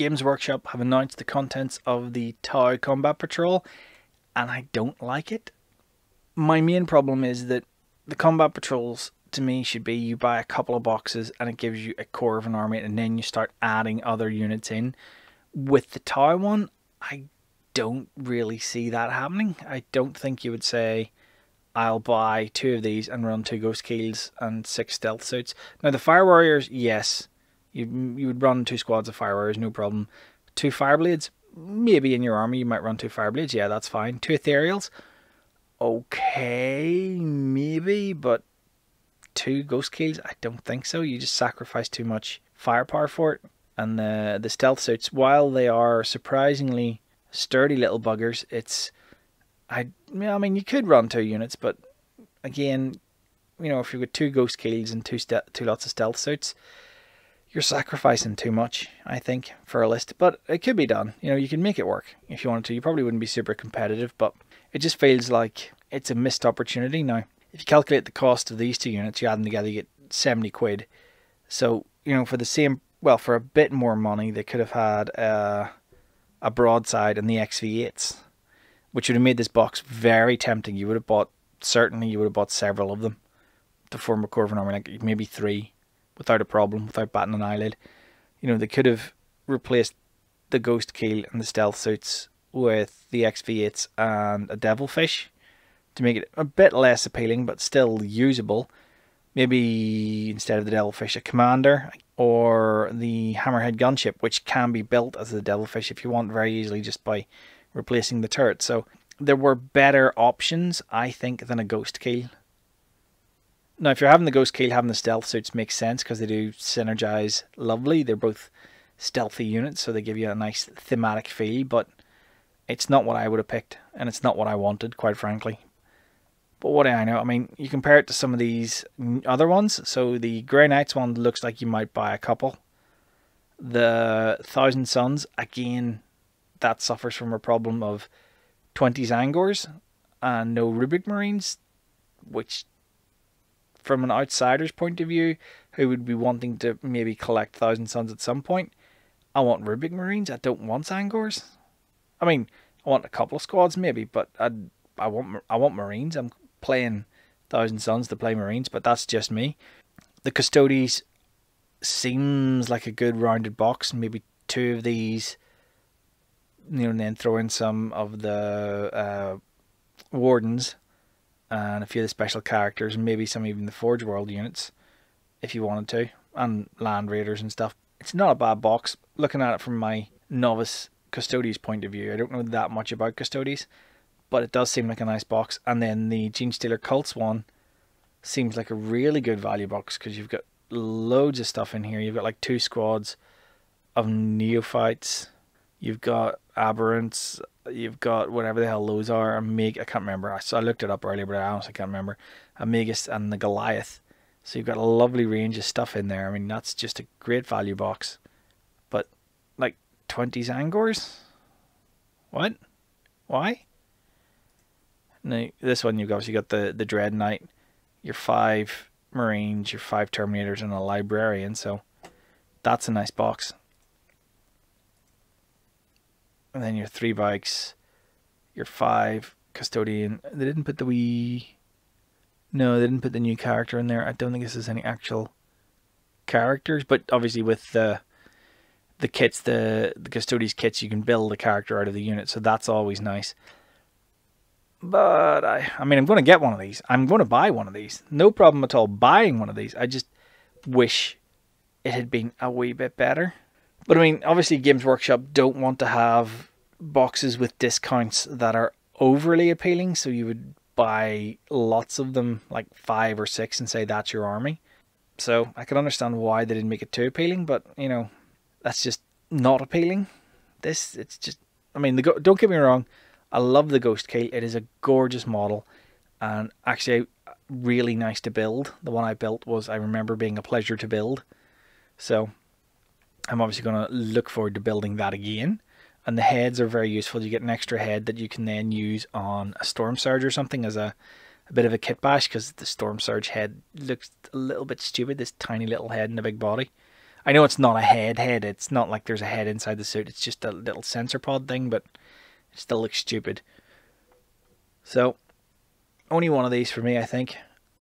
Games Workshop have announced the contents of the Tau Combat Patrol, and I don't like it. My main problem is that the Combat Patrols, to me, should be you buy a couple of boxes and it gives you a core of an army, and then you start adding other units in. With the Tau one, I don't really see that happening. I don't think you would say, I'll buy 2 of these and run 2 Ghostkeels and 6 Steathsuits. Now the Fire Warriors, yes, you would run 2 squads of Fire Warriors, no problem. 2 Fireblades, maybe in your army you might run 2 Fireblades, yeah, that's fine. 2 Ethereals, okay, maybe, but 2 Ghostkeels, I don't think so. You just sacrifice too much firepower for it. And the Steathsuits, while they are surprisingly sturdy little buggers, I mean, you could run 2 units, but again, you know, if you've got 2 Ghostkeels and 2 lots of Steathsuits, you're sacrificing too much, I think, for a list. But it could be done. You know, you can make it work if you wanted to. You probably wouldn't be super competitive, but it just feels like it's a missed opportunity. Now, if you calculate the cost of these 2 units, you add them together, you get 70 quid. So, you know, for the same, well, for a bit more money, they could have had a Broadside and the XV8s, which would have made this box very tempting. You would have bought, certainly you would have bought several of them to form a core of an army, like maybe 3, without a problem, without batting an eyelid. You know, they could have replaced the Ghostkeel and the Steathsuits with the XV8s and a Devilfish to make it a bit less appealing, but still usable. Maybe instead of the Devilfish, a Commander or the Hammerhead gunship, which can be built as the Devilfish if you want very easily just by replacing the turret. So there were better options, I think, than a Ghostkeel. Now, if you're having the Ghostkeel, having the Steathsuits makes sense because they do synergize lovely. They're both stealthy units, so they give you a nice thematic feel, but it's not what I would have picked, and it's not what I wanted, quite frankly. But what do I know? I mean, you compare it to some of these other ones. So the Grey Knights one looks like you might buy a couple. The Thousand Suns, again, that suffers from a problem of 20 Zangors and no Rubric Marines, which from an outsider's point of view, who would be wanting to maybe collect Thousand Suns at some point, I want Rubric Marines, I don't want Zangors. I mean, I want a couple of squads maybe, but I want Marines. I'm playing Thousand Suns to play Marines, but that's just me. The Custodes seems like a good rounded box, maybe 2 of these, you know, and then throw in some of the Wardens and a few of the special characters, and maybe some even the Forge World units if you wanted to, and Land Raiders and stuff. It's not a bad box. Looking at it from my novice Custodes point of view, I don't know that much about Custodes, but it does seem like a nice box. And then the Genestealer Cults one seems like a really good value box because you've got loads of stuff in here. You've got like 2 squads of Neophytes, you've got Aberrants, you've got whatever the hell those are. I can't remember. I looked it up earlier, but I honestly can't remember. Magus and the Goliath. So you've got a lovely range of stuff in there. I mean, that's just a great value box. But like 20 Zangors? What? Why? Now, this one you've obviously got the Dread Knight, your 5 Marines, your 5 Terminators, and a Librarian. So that's a nice box. And then your 3 bikes, your 5 Custodian. They didn't put No, they didn't put the new character in there. I don't think this is any actual characters, but obviously with the kits, the Custodes kits, you can build a character out of the unit, so that's always nice. But I mean, I'm going to get one of these. I'm going to buy one of these. No problem at all buying one of these. I just wish it had been a wee bit better. But I mean, obviously Games Workshop don't want to have boxes with discounts that are overly appealing, so you would buy lots of them, like 5 or 6, and say that's your army. So I can understand why they didn't make it too appealing, but you know, that's just not appealing. It's just, I mean, don't get me wrong, I love the Ghostkeel. It is a gorgeous model and actually really nice to build. The one I built was, I remember, being a pleasure to build. So I'm obviously going to look forward to building that again. And the heads are very useful. You get an extra head that you can then use on a Storm Surge or something as a bit of a kit bash, because the Storm Surge head looks a little bit stupid, this tiny little head and a big body. I know it's not a head. It's not like there's a head inside the suit. It's just a little sensor pod thing, but it still looks stupid. So, only one of these for me, I think.